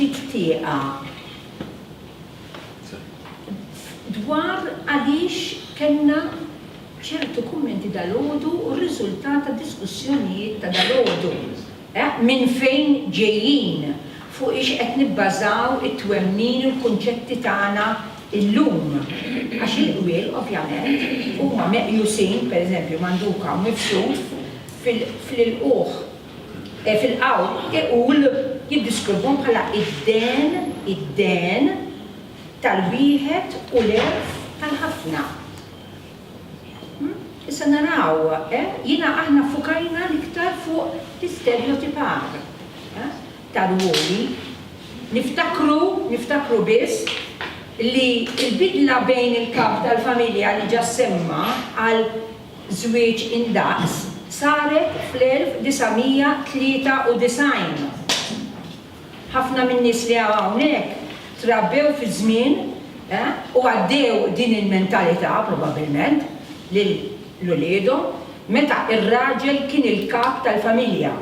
ftit tieqa dwar għaliex kellna ċertu kummenti dal-għodu u r-riżultat ta' diskussjonijiet ta' dal-għodu. Minn fejn ġejjin fuq ix qed nibbażaw it-twemmin u l-kunċetti tagħna illum. Għax il-gwiel, ovvjament, huma meqjusin, pereżempju, Manduka u Mifsud fil-qugħ, fil-qawl iqul jiddiskribhom bħala id-den tal-wieħed u l-erf tal-ħafna. Issa naraw, jiena aħna fukajna l-iktar fuq l-istereotipar tal-ruoli. Niftakru biss li l-bidla bejn il-kap tal-familja li ġa semma għal żwieġ indaqs saret fl-1993. Ħafna min-nies li hawnhekk trabbew fi żmien u għaddew din il-mentalità probabbilment l-uliedhom meta ir-raġel kien il-kap tal-familja.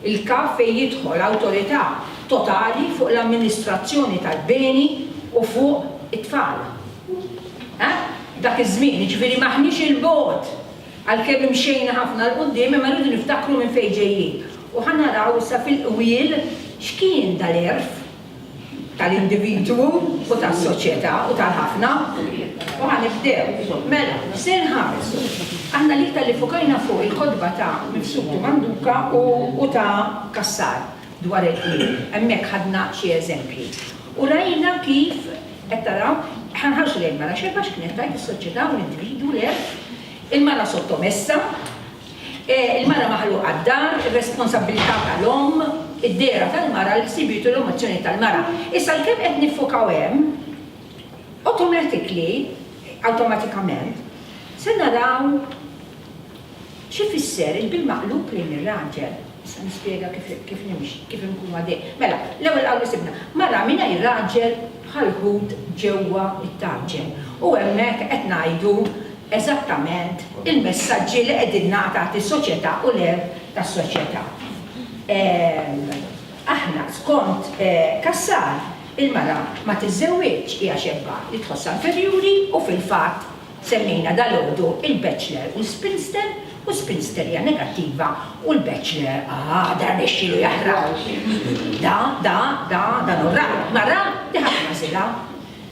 Il-kap fejn jidħol awtorità totali fuq l-amministrazzjoni tal-beni u fuq it-tfal. Dak iż-żmien, jiġifieri maħniex il-bogħod għalkemm imxejna ħafna l-qudiem imma rridu niftakru minn fejn ġejjin. U ħanaraw issa fil-qwiel x'kien dal-erf tal-individwu u tas-soċjetà u tal-ħafna. U ħanibdew. Mela, se nħarsu. Aħna l-iktar li fukajna fuq il-kodba ta' Mifsud u Manduka u ta' Kassar dwar il-qwiel. Hemmhekk ħadna xi eżempji. U rajna kif qed taraw ħanħarsu lejn mara xejn kienet tajt is-soċjetà u l-individwu l-erf, il-mara sottomessa, il-mara maħluqa għad-dar, ir-responsabilità tal-om, id-dera tal-mara, l-sibitu l-emozzjoni tal-mara. Issa l-kem qed nifukaw hemm, automatikament, se naraw xi fisser il-bil-maqlub lejn ir-raġel. Issa nispjega kif nimxi, kif nkunu għaddej. Mela, l-ewwel qawlu sibna, mara mingħajr raġel bħal ħut ġewwa it-tarġel. U hemmhekk qed ngħidu eżattament il-messaġġi li qegħdin nagħtat is-soċjetà u l-erf tas-soċjetà. Aħna skont Kassar il-mara ma tiżżewweġ hija xebba li tħossha inferjuri u fil-fatt semmejna dal-għodu il-bachelor u l-spinster u spinster hija negattiva u l-bachelor dan nexxielu jaħraq. Dan urra. Mara di ħafna sila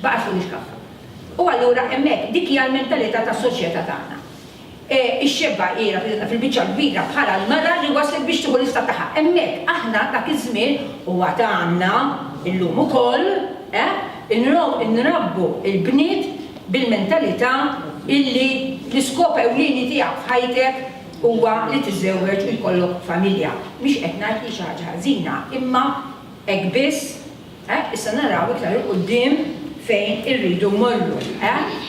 baqa' fuq il-kaffa. U allura hemmhekk dik hija l-mentalità tas-soċjetà tagħna. Ix-xebba hija fil-biċċa kbira bħala l-mara li waslet biex tieħu l-istat tagħha. Hemmhekk aħna dak iż-żmien huwa tagħna illum ukoll inrabbu l-bniet bil-mentalità illi l-iskop ewlieni tiegħek f'ħajtek huwa li tiżżewweġ u jkollok familja. Mhix qed ngħid li xi ħaġa ħażina, imma hekk biss issa naraw iktar il quddiem fejn irridu mmorru.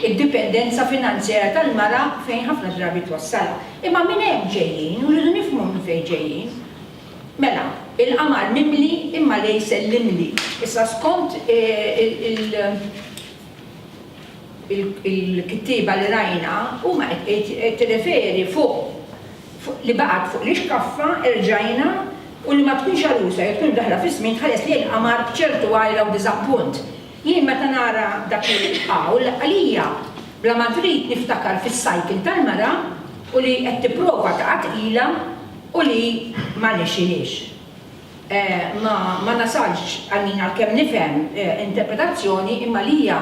Id-dipendenza finanzjera tal-mara fejn ħafna drabi twassalha. Imma minn hemm ġejjin u rridu nifhmu minn fejn ġejjin. Mela, il-qamar mimli imma lejs l-imli. Issa skont il-kittiba li rajna huma qed tirreferi fuq li baqgħet fuq l-ixkaffa irġajna u li ma tkunx ġalusa jew tkun daħla fis-żmien tħares li l-qamar b'ċertu għajla u diżappunt. Jien meta nara dak il-qawl għalija bla ma trid niftakar fis-cycle tal-mara u li qed tipprova taqgħod ilha u li ma nexxilix. Ma nasalx għal min għalkemm nifhem interpretazzjoni imma li hija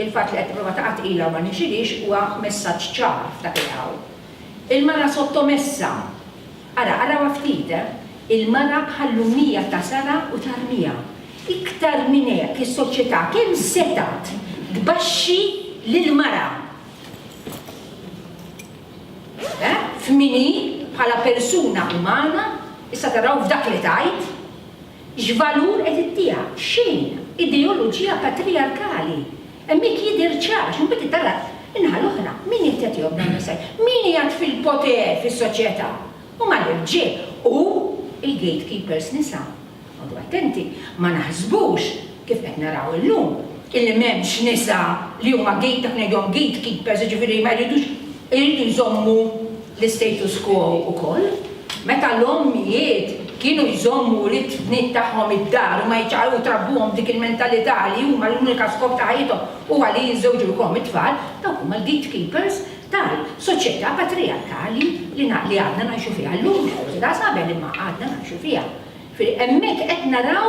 il-fatt li qed tipprova taqgħod ilha u ma nexxilix huwa messaġġ ċar f'dak il-qawl. Il-mara sottomessa. Ara ftit, il-mara bħall-lumija ta' sara u tarmija. Iktar minn hekk is-soċjetà kemm setat tbaxxi lill-mara. F'mini bħala persuna umana, issa taraw f'dak li tajt, x'valur qed ittieha, xejn, ideoloġija patriarkali. Hemmhekk jidher ċar, x'imbagħad tara inħal oħra, min qed jobna messaj, min qiegħed fil-poter fis-soċjetà? Huma l-irġiel u il-gatekeepers nisa. Għadu attenti, ma naħsbux kif qed naraw illum illi m'hemmx nisa li huma gatekeepers, ġifieri ma jridux jżommu l-status quo ukoll. Meta l-ommijiet kienu jżommu li t-tnit tagħhom id-dar u ma jċaru trabbuhom dik il-mentalità li huma l-unika skop ta' ħajjithom huwa li jiżżewġu jkollhom it-tfal, dawk huma l-gatekeepers tal-soċjetà patriarkali li għadna ngħixu fiha llum, da sabel imma għadna ngħixu fiha. Hemmhekk qed naraw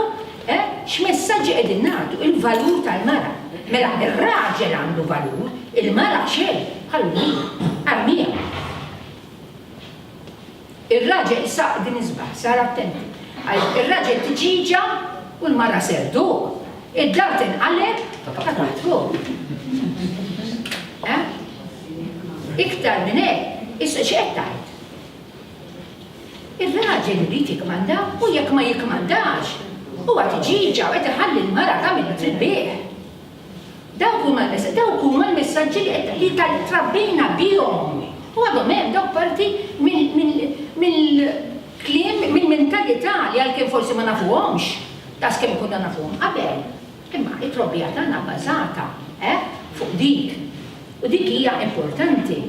x'messaġġi qegħdin nagħtu il-valur tal-mara. Mela ir-raġel għandu valur, il-mara xejn, ħallu armija. Ir-raġel saq din isbaħ, sar attenti. Ir-raġel tiġiġa u l-mara serdu. Id-dar tinqaleb ta' fuq. Iktar minn hekk, issa x'qed tgħid? Ir-raġel irid jikmanda u jekk ma jikmandax, huwa tiġiġa u qed iħalli l-mara tagħmel tribbieħ. Dawk huma l-messaġġi li trabbina bihom. U għadhom hemm dawk parti mill-kliem, mill-mentalità li għalkemm forsi ma nafuhomx, tas kemm kunna nafuhom qabel. Imma it-trobbija tagħna bbażata fuq dik. U dik hija importanti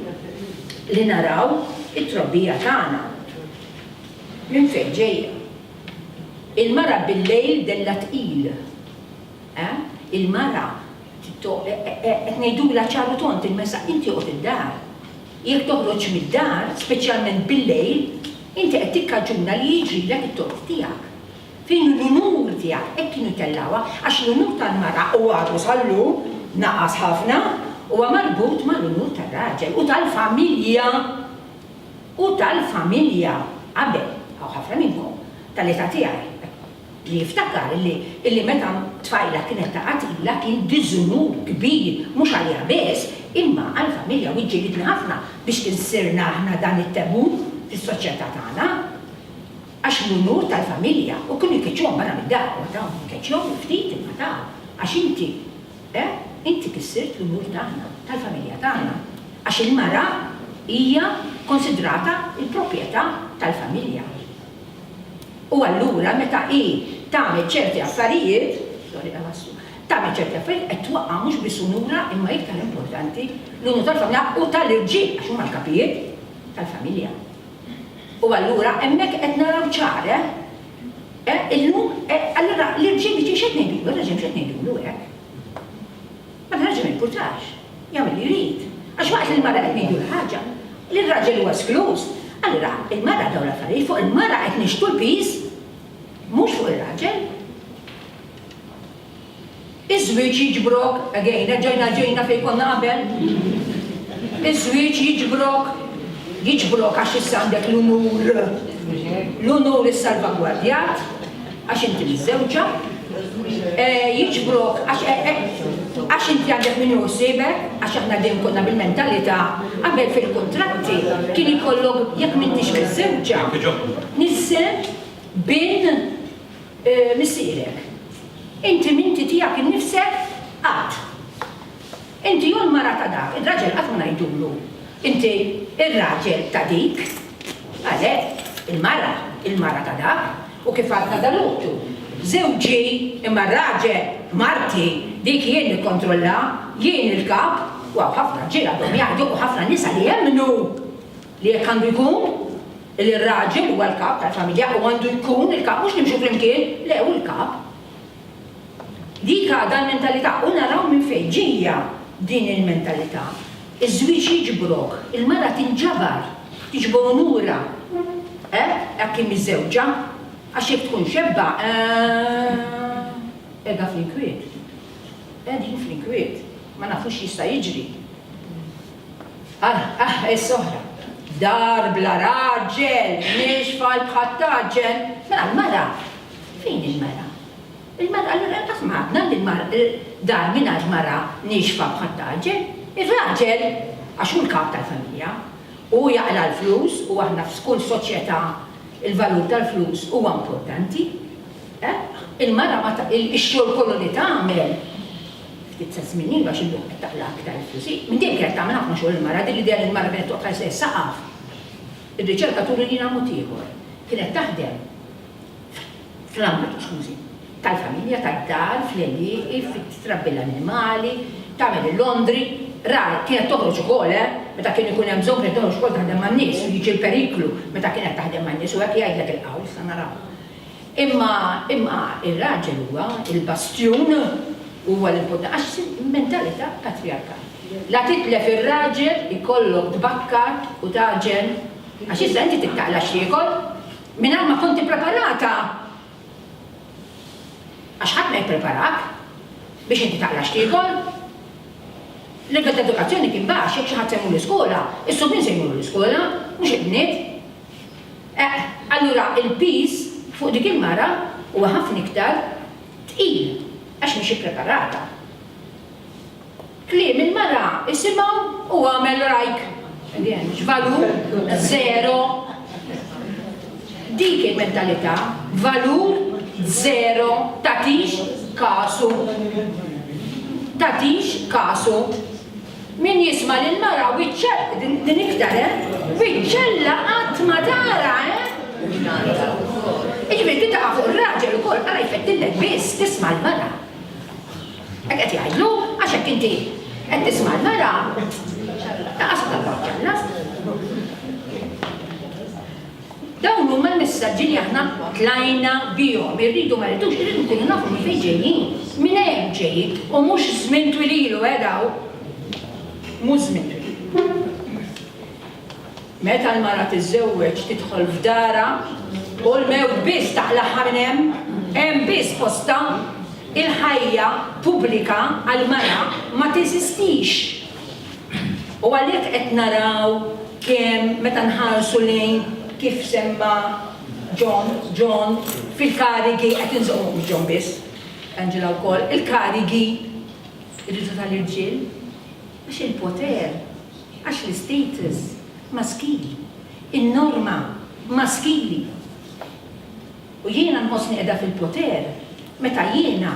li naraw it-trobbija tagħna. Minn fejn ġejja? Il-mara bil-lejl della tqil. Il-mara qed ngħidula ċaru tont il-mesa inti qod id-dar. Jekk toħroġ mid-dar, speċjalment bil-lejl, inti qed tikkaġuna li jiġrilek it-tort tiegħek. Fejn l-unur tiegħek hekk kienu tellawha għax l-unur tal-mara u għadu sallu naqas ħafna huwa marbut mal-unur tar-raġel u tal-familja. U tal-familja qabel hawn ħafna minnkom tal-età tiegħi li jiftakar illi meta tfajla kienet taqatilha kien diżunur kbir mhux għaliha biss imma għall-familja u ġġielidna ħafna biex tinsirna aħna dan it-tabu fis-soċjetà tagħna għax l-unur tal-familja u kienu jkeċċuhom barra mid-dar u dawn jkeċċuhom ftit imma ta' għax inti kissirt l-unur tagħna tal-familja tagħna għax il-mara hija konsidrata l-proprjetà tal-familja. U allura meta tagħmel ċerti affarijiet, tagħmel ċerti affarijiet qed twaqqa' mhux biss unura imma iktar importanti l-unur tal-familja u tal-irġiel għax huma l-kapijiet tal-familja. U allura hemmhekk qed naraw ċar allura l-irġiel biex x'qed ngħidulu, ir-raġel x'qed ngħidulu hekk. Ma l-raġel ma jimpurtax, jagħmel li jrid. Għax waqt li l-mara qed ngħidu ħaġa, li l-raġel huwa esklus. Allura, il-mara dawn l-affarijiet fuq il-mara qed nixtu l-piż, mhux fuq ir-raġel. Iż-żwieġ jiġbrok, ġejna fejn konna qabel. Iż-żwieġ jiġbrok għax issa għandek l-unur is-salvagwardjat għax inti miż-żewġa. Jiġbrok għax inti għandek min juħsibek, għax aħna dejjem konna bil-mentalità qabel fil-kontratti kien ikollok jekk m'intix miż-żewġa nissem bin missierek. Inti minti tiegħek innifsek qatt. Inti jew l-mara ta' dak, ir-raġel qatt ma ngħidulu. Inti ir-raġel ta' dik, għalhekk il-mara ta' dak u kif għadna dal-uttu. Żewġi imma r-raġel marti dik jien nikkontrolla, jien il-kap, u ħafna ġiel għadhom jgħidu u ħafna nisa li jemmnu li jekk għandu jkun il-raġel huwa l-kap tal-familja u għandu jkun il-kap mhux nimxu flimkien, le hu l-kap. Dik għadha l-mentalità u naraw minn fejn ġejja din il-mentalità. Iż-żwieġ jiġbrok, il-mara tinġabar, tiġbor unura. Hekk miż-żewġa, għax jekk tkun xebba, qiegħda fl-inkwiet. Qegħdin fl-inkwiet, ma nafux jista' jiġri. Is-soħra. Dar bla raġel, nixfa l-bħattaġel. Mela l-mara, fejn il-mara? Il-mara, allura qasma għadna dar mingħajr mara nixfa bħattaġel. Ir-raġel għax hu l-kap tal-familja u jaqla l-flus u aħna f'kull soċjetà il-valur tal-flus huwa importanti. Il-mara ix-xogħol kollu li tagħmel ftit sa żmien għax illum qed taqla aktar il-flus. Minn dejjem kienet tagħmel ħafna xogħol il-mara, din l-idea li l-mara kienet toqgħod se saqaf. Ir-riċerkaturi li nagħmlu ieħor kienet taħdem fl-ambitu tal-familja, tad-dar, fl-elieq, fit-trabbi l-annimali, tagħmel il-Londri, kienet toħroġ ukoll, meta kien ikun hemm bżonn kienet toħroġ ukoll taħdem man-nies u jiġi l-periklu meta kienet taħdem man-nies u hekk jgħidlek il-qawl sa naraw. Imma il-raġel huwa il-bastjun huwa l-important għax mentalità patriarkali. La titlef ir-raġel ikollok tbakkar u taġel għax issa inti tittaqla x'jiekol mingħajr ma konti preparata. Għax ħadd ma jippreparak biex inti taqla x'tiekol. L-livell ta' edukazzjoni kien baxx jekk xi ħadd sejmu l-iskola, is-subien sejmu l-iskola, mhux il-bniet. Allura il-peace fuq dik il-mara huwa ħafna iktar tqil għax mhix ippreparata. Kliem il-mara isimgħu u għamel rajk. Valur zero. Dik il-mentalità, valur zero, tatix kasu. Tatix kasu. Min jisma l-mara wiċċella, din iktar, wiċċella qatt ma tara, Iġbir titaqa fuq il-raġel u kol, għara jfettillek biss tisma l-mara. Għek għet jgħidlu, għaxek inti għet tisma l-mara, taqas tal-barġalla. Dawn huma l-messaġġi li aħna tlajna bihom, irridu ma rridux, irridu nkunu nafu minn fejn ġejjin, minn hemm ġejjin, u mhux żmien twililu daw. Mhux żmien twililu. Meta l-mara tiżżewweġ tidħol f'dara, u l-mewt biss taqlaħħa minn hemm biss posta il-ħajja pubblika għall-mara ma teżistix. U għalhekk qed naraw kemm meta nħarsu lejn kif semma John fil-karigi qed inżommu John biss, Angela wkoll, il-karigi irridu tal-irġiel għax il-poter, għax l-status maskili, in-norma maskili. U jiena nħossni qiegħda fil-poter, meta jiena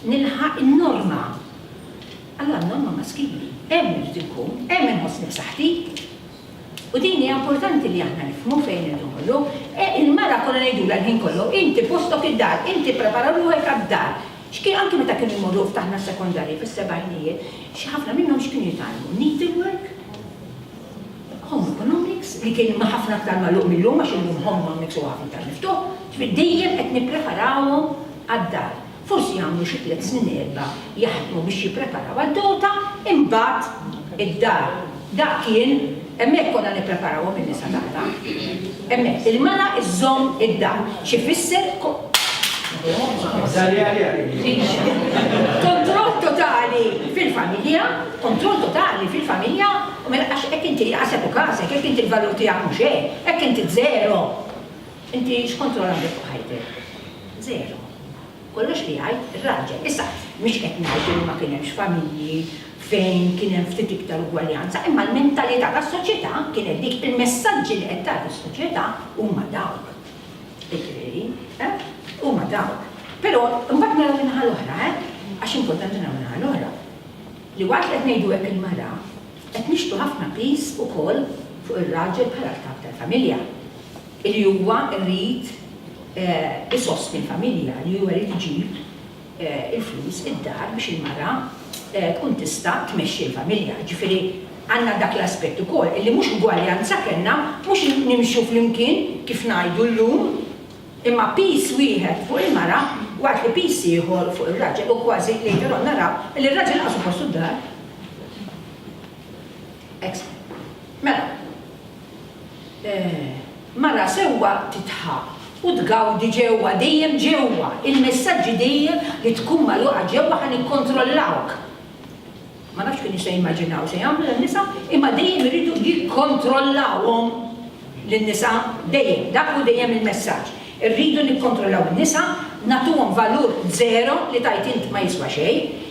nilħaq in-norma. Allura n-norma maskili, hemm irid ikun, hemm inħossni b'saħħti. U din hija importanti li aħna nifhmu fejn irdu nkollu. Il-mara kollha ngħidula l-ħin kollu, inti postok id-dar, inti prepara ruħek għad-dar. X'kien anke meta kienu jmorru ftaħna sekondarji fis-sebgħinijiet, xi ħafna minnhom x'kienu jitgħallmu? Needlework, home economics, li kien ma ħafna aktar magħluq millum għax illum home economics huwa ħafna iktar miftuħ, dejjem qed nippreparawhom għad-dar. Forsi jagħmlu xi 3 snin 4 jaħdmu biex jippreparaw għad-dota, imbagħad id-dar. Dak kien hemmhekk konna nippreparawhom in-nisa tagħna. Hemmhekk il-mara iżżomm id-dar. Xi fisser kontroll totali fil-familja, kontroll totali fil-familja, u mela għax hekk inti għasek u kasek, hekk inti l-valur tiegħek mhux hekk, hekk inti żero. Inti x'kontroll għandek fuq ħajtek? Żero. Kollox li jgħid ir-raġel. Issa mhix qed ngħidu li ma kien hemmx familji fejn kien hemm ftit iktar ugwaljanza, imma l-mentalità tas-soċjetà kienet dik il-messaġġi li qed tagħti s-soċjetà huma dawk. Ġifieri, huma dawk. Però mbagħad naraw minħa l-oħra, għax importanti naraw minħa l-oħra. Li waqt qed ngħidu hekk il-mara, qed nixtu ħafna pis ukoll fuq ir-raġel bħala l-kap tal-familja. Li huwa rrid isostni l-familja, li huwa rrid iġib il-flus id-dar biex il-mara tkun tista' tmexxi l-familja. Ġifieri għandna dak l-aspett ukoll illi mhux ugwaljanza kellna, mhux nimxu flimkien kif ngħidu llum, imma pis wieħed fuq il-mara waqt li pis ieħor fuq ir-raġel u kważi later on naraw li r-raġel qas postu d-dar. Mela, mara sewwa titħaq u tgawdi ġewwa, dejjem ġewwa, il-messaġġi dejjem li tkun magħluqa ġewwa ħan ikkontrollawk. Ma nafx kien se jimmaġinaw se jagħmlu lin-nisa, imma dejjem iridu jikkontrollawhom lin-nisa dejjem, dak hu dejjem il-messaġġ. Irridu nikkontrollaw in-nisa, nagħtuhom valur zero li tajt int ma jiswa xejn,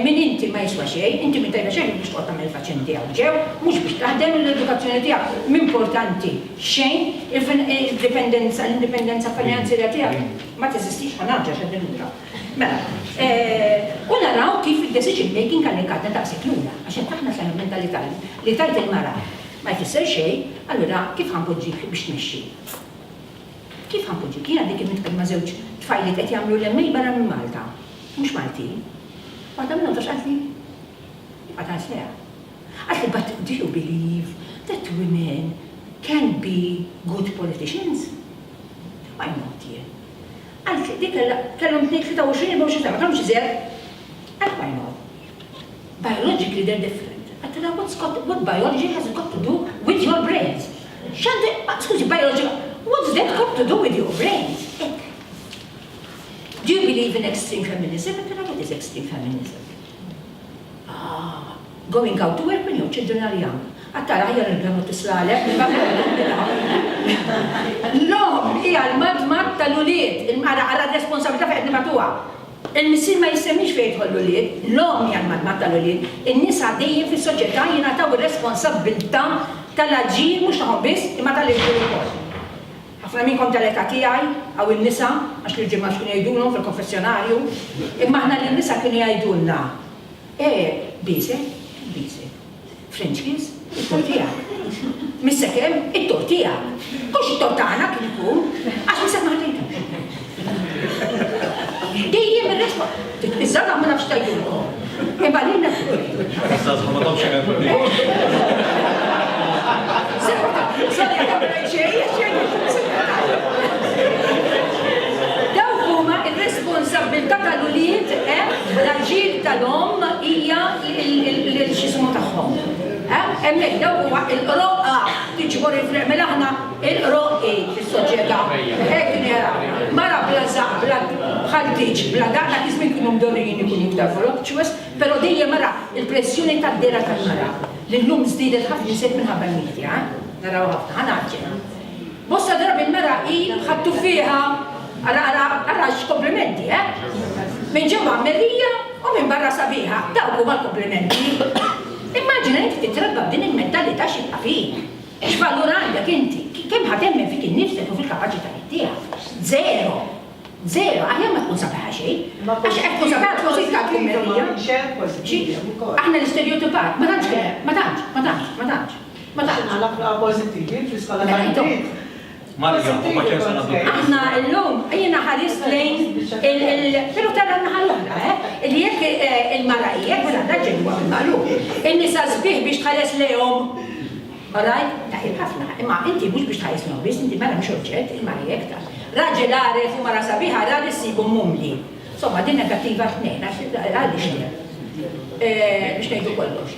min inti ma jiswa xejn, inti min tajba xejn biex tqgħod tagħmel faċċen tiegħek ġew, mhux biex taħdem l-edukazzjoni tiegħek importanti xejn, l-indipendenza finanzjarja tiegħek ma teżistix ħanaġġa x'għaddin lura. Mela, u naraw kif id-decision making għalli daqshekk lura, għax hekk aħna sejna mentalità li tajt il-mara ma jfisser xejn, allura kif ħanpoġġik biex tmexxi? Kif ħanpoġġik? Jien għandi kif nitkellem ma' żewġ tfajli qed jagħmlu l-emmej barra minn Malta, mhux Maltin. Waħda minnhom tax qalt li għadha seha. Qalt li but do you believe that women can be good politicians? Why not jien? dik kellhom 23 sena, kellhom iżgħar. And why not? Biologically they're different. But what biology has got to do with your brains? Scusi, biology, what's that got to do with your brains? Do you believe in extreme feminism? What is extreme feminism? Going out to work when your children are young. Attara ħajja l-għamu t-slalek, l-lom hija l-madmat tal-uliet, il-mara għara responsabilità fejn nibatuha. Il-missir ma jissemmix fejn jidħol l-uliet, l-lom hija l-madmat tal-uliet, in-nisa dejjem fis-soċjetà jingħataw ir-responsabilità tal-aġir mhux tagħhom biss imma tal-irġiel ukoll. Ħafna minnkom tal-età tiegħi għaw in-nisa għax l-irġiel ma kienu jgħidulhom fil-konfessjonarju, imma aħna lin-nisa kienu jgħidulna. Bise, French kiss, it-tortija. Missekem, it-tortija. Kux it-tortana kien ikun, għax misek maħtejtu. Dejjem il-respa. Iżżada ma nafx tajdu. Imma l-inna. Iżżada ma tafx għan. Sorry, għabra Dawk huma ir-responsabilità tal-ulied, l-aġir tal-om hija l-xismu tagħhom. Hemmhekk dawk huwa l-qroq tiġbor il-mela aħna il-qroq fis-soċjetà. Hekk nara. Mara bla żaq, bħal tiġ, bla daqna kismin kienu mdorrijin ikunu jtafu ċwes, però dejjem mara il-pressjoni tad-dera tal-mara. L-lum żdiedet ħafna jinseb minħabba l-medja, naraw ħafna, ħanaġġel. Bosta drabi l-mara ħadtu fiha għara komplimenti, Minn ġewwa merrija u minn barra sabiħa, dawk huma l-komplimenti. Immaġina inti titrabba b'din il-mentalità xibqa' fik. X'valur għandek inti? Kemm ħatemmen fik innifsek u fil-kapaċitajiet tiegħek? Zero. Aħjar ma tkun sabiħa xejn. Għax qed tkun sabiħa tkun sikka merrija. Aħna l-istereotipat, ma tantx. Għalak pozittivi fl-iskola tal-bniet. Aħna l-lum, jiena ħaris lejn pero tara naħal-oħra, li jekk il-mara jekk wara raġel huwa magħluf. In-nisa sbieħ biex tħares lejhom. Alright? Taħib ħafna, imma inti mhux biex tħares lejhom biss, inti mara mhux oġġett, il-mara jekk ta' raġel għaref u mara sabiħa għaref issibhom mumli. Insomma, din negattiva tnejn, għaliex biex ngħidu kollox.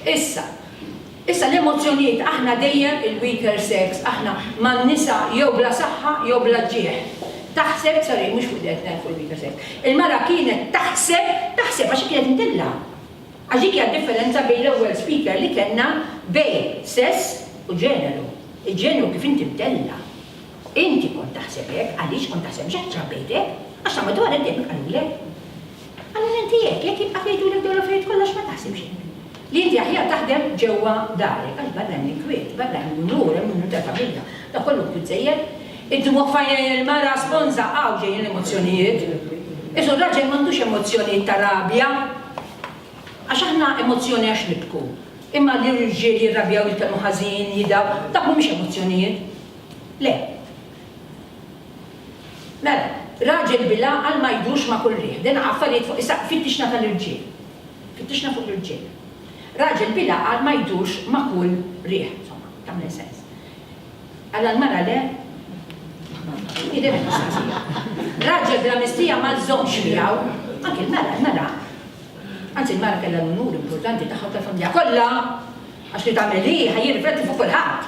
Issa l-emozjonijiet, aħna dejjem il-weaker sex, aħna man nisa jew bla saħħa jew bla ġieħ. Taħseb, sorry, mhux fuq il-weaker sex. Il-mara kienet taħseb għax kienet intilla. Għax dik hija differenza bejn l-ewwel speaker li kellna bejn sess u ġeneru. Il-ġeneru kif inti bdella. Inti kont taħseb hekk, għaliex kont taħseb x'għax ġrabbejtek, għax ta' madwar id-dejjem qalulek. Allura inti hekk jekk jibqa' jgħidulek dawn l-affarijiet kollox ma taħsibx. Li inti aħjar taħdem ġewwa darek, għax barra n-nikwiet, barra n-nur, n-nur ta' familja, da' kollu kutżejjed, id-dmuħ fajja il-mara sponza għaw ġejjin l-emozjonijiet. Isu raġel m'għandux emozjonijiet ta' rabja, għax aħna emozjoni għax nibku. Imma li r-ġieli jirrabjaw il-kelmu ħażin, jidaw, dak mhumiex emozjonijiet. Le. Mela, raġel bila għal ma jdux ma' kull riħ, din affarijiet fuq, issa fittixna tal-irġiel. Fittixna fuq l-irġiel. Raġel bila għal ma jdux ma' kull riħ, insomma, tamle sens. Għal mara le, idem il-mistaqsija. Raġel bila mistija ma żomx miegħu, anke l-mara. Anzi l-mara kellha l-unur importanti tagħha tal-familja kollha, għax li tagħmel li ħajjirrifletti fuq kulħadd.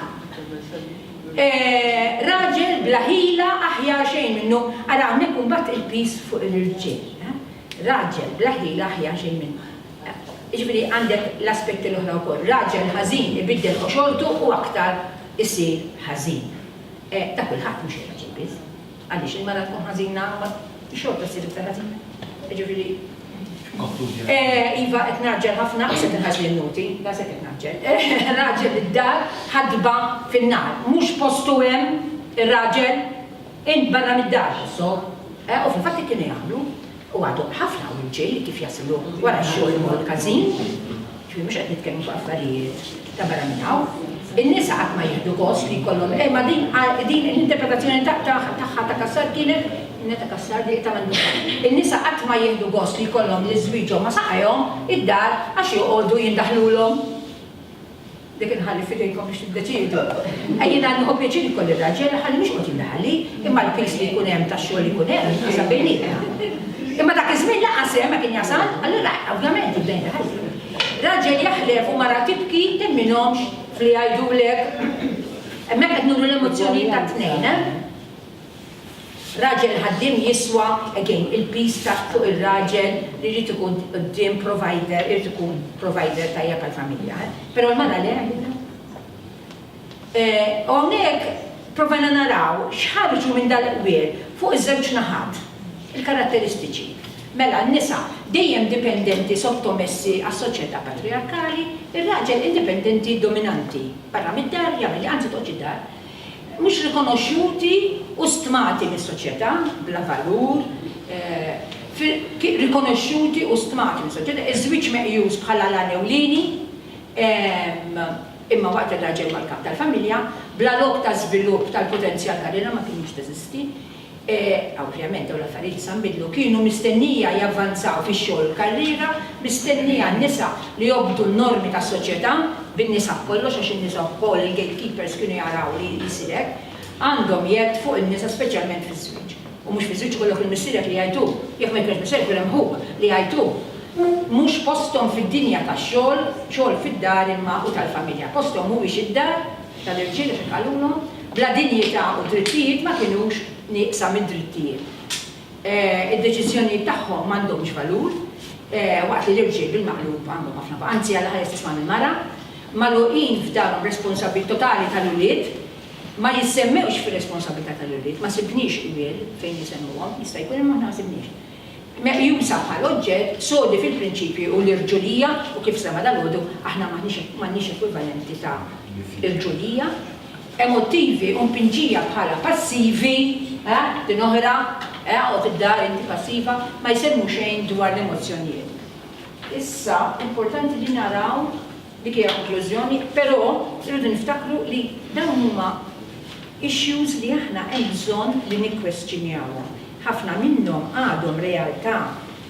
Raġel bla ħila aħjar xejn minnu, għara hawnhekk imbagħad il-pis fuq l-irġiel. Raġel bla ħila aħjar xejn minnu. Ġifieri għandek l-aspetti l-oħra wkoll. Raġel ħażin ibiddel xogħoltu u aktar isir ħażin. Ta' kulħadd mhux ir-raġel biss. Għaliex il-mara tkun ħażina ma xorta ssir iktar ħażina. Ġifieri Iva qed naġġel ħafna, se tinħaġ l-nuti, da se qed naġġel. Raġel id-dar ħadba fin-nar, mhux postu hemm ir-raġel int barra mid-dar, so. U fil-fatt kienu jagħmlu u għadu ħafna u l-ġej kif jaslu wara x-xogħol mod każin, ġifieri mhux qed nitkellmu fuq affarijiet ta' barra minn hawn. In-nisa qatt ma jieħdu gost li jkollhom ma din l-interpretazzjoni tagħha ta' Kassar kienet ta' Kassar di ta' mandu. In-nisa qatt ma jieħdu gost li jkollhom l-iżwieġhom ma saqajhom id-dar għax joqogħdu jindaħlulhom. li kien ħalli fidejkom biex tiddeċidu. Ejjina nħobb pjaċir kolli raġel ħalli mhux qed jindaħli, imma l-pis li jkun hemm tax-xogħol li jkun hemm jisa bejnietna. Imma dak iż-żmien laqas hemm ma kien jasal, allura ovvjament jibda jindaħli. Raġel jaħlef u mara tibki temminhomx fli jgħidulek. Hemmhekk qed nuru l-emozzjonijiet tat-tnejn. Raġel ħaddim jiswa, again, il-pis ta' fuq il-raġel li jrid ikun qudiem provider, jrid ikun provider tajjeb għall-familja. Però l-mara le u hawnhekk provajna naraw x'ħarġu minn dal-qwier fuq iż-żewġ naħat, il-karatteristiċi. Mela n-nisa dejjem dipendenti sottomessi għas-soċjetà patriarkali, ir-raġel indipendenti dominanti. Barra mid-dar, jagħmel anzi toġġi dar. Mhux rikonoxxuti u stmati mis-soċjetà bla valur, rikonoxxuti u stmati mis-soċjetà, iż-żwieġ meqjus bħala l-ewlieni, imma waqt ir-raġel mal-kap tal-familja, bla lok ta' żvilupp tal-potenzjal karriera ma kienx teżisti. Ovvjament dawn l-affarijiet sambidlu kienu mistennija javvanzaw fix-xogħol karriera, mistennija n-nisa li jobdu n-normi tas-soċjetà bin-nisa kollox għax in-nisa wkoll il-gatekeepers kienu jaraw li jsirek, għandhom jgħid fuq in-nisa speċjalment fiż-żwieġ. U mhux fiż-żwieġ kollok il-missierek li jgħidu, jekk ma jkunx missierek hemm ħuk li jgħidu. Mhux posthom fid-dinja tax-xogħol, xogħol fid-dar imma u tal-familja. Posthom mhuwiex id-dar tal-irġiel kif qalulhom, bla dinjità u drittijiet ma kinux nieqsa mid-drittijiet. Id-deċiżjonijiet tagħhom m'għandhomx valur, waqt li l-irġiel bil-maqlub għandhom ħafna anzi għal ħares tisma' mill-mara, magħluqin f'darhom responsabbil totali tal-ulied, ma jissemmewx fir-responsabilità tal-ulied, ma sibniex il-wiel fejn jisemmuhom, jista' jkun imma ma sibniex. Meqjusa bħal oġġett sodi fil-prinċipju u l-irġulija u kif sema dal-għodu aħna m'għandniex ekwivalenti ta' irġulija, emotivi u mpinġija bħala passivi, din oħra, u fid-dar inti passiva, ma jsemmu xejn dwar l-emozzjonijiet. Issa, importanti li naraw dik hija konklużjoni, però irridu niftakru li dawn huma issues li aħna hemm bżonn li nikkwestjonjawhom. Ħafna minnhom għadhom realtà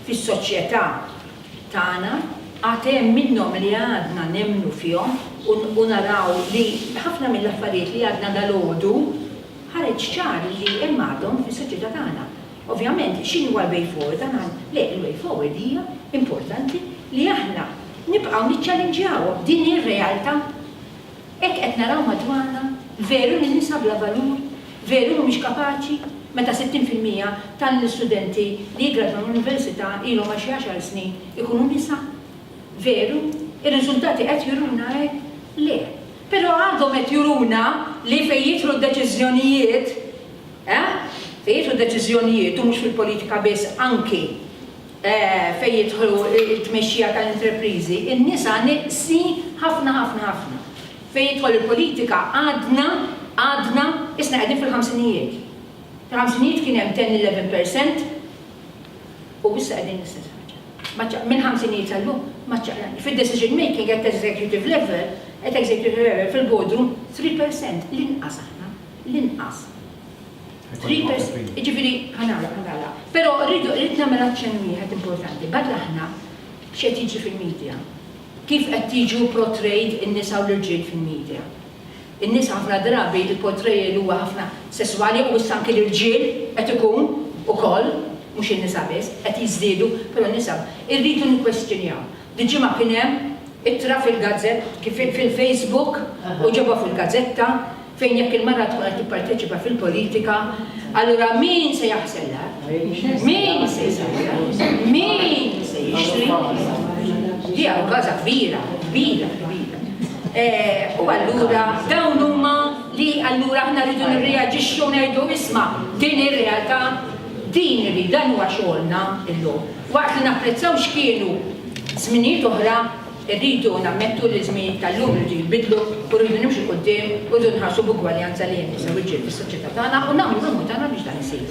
fis-soċjetà tagħna, għad hemm minnhom li għadna nemmnu fihom u naraw li ħafna mill-affarijiet li għadna dalgħodu ħareġ ċar li hemm għadhom fis-soċjetà tagħna. Ovvjament, x'inhu l-way forward tagħna? Le, il-way forward hija importanti li aħna nibqgħu niċċallenġjawhom din ir-realtà. Hekk qed naraw madwarna, veru li nisa bla valur, veru mhumiex kapaċi, meta 60% tal-istudenti li jigradwaw mill-università ilhom ma xi 10 snin ikunu nisa. Veru, ir-riżultati qed juruna hekk? Le. Però għadhom qed juruna li fejn jidħlu d-deċiżjonijiet, fejn jidħlu d-deċiżjonijiet u mhux fil-politika biss anki fejn jidħlu t-tmexxija tal-intrapriżi, in-nisa nieqsi ħafna. Fejn jidħol il-politika għadna isna qegħdin fil-ħamsinijiet. Fil-ħamsinijiet kien hemm 10-11% u issa qegħdin l-istess ħaġa. Minn ħamsinijiet għallum ma ċaqlani. Fid-decision making at executive level, fil-boardroom 3% l-inqas aħna, l-inqas. 3%, ġifiri ħanala. Pero rrid nagħmel aċċenn wieħed importanti, badla aħna x'qed jiġi fil-medja. Kif qed jiġu portrayed in-nisa u l-irġiel fil-medja. In-nisa ħafna drabi il-portray li huwa ħafna sesswali u issa anke l-irġiel qed ikun ukoll, mhux in-nisa biss, qed jiżdiedu, però n-nisa irridu nikkwestjonjaw. Diġimgħa kien hemm ittra fil-gazzett kif fil-Facebook u ġebha fil-gazzetta fejn jekk il-marra tkun qed tipparteċipa fil-politika, allura min se jaħsellha? Min se jsaħħilha? Min se jixtri? Hija każa kbira. U allura dawn huma li allura aħna rridu nirreaġixxu ngħidu isma' din ir-realtà, din irrid dan huwa xogħolna llum. Waqt li napprezzaw x'kienu żminijiet oħra, irridu nammettu li żmien tal-lum irridu jibidlu u rridu nimxu quddiem u rridu nħarsu b'ugwaljanza li hemm nisa u rġiel fis-soċjetà tagħna u nagħmlu l-mhu tagħna biex dan isir.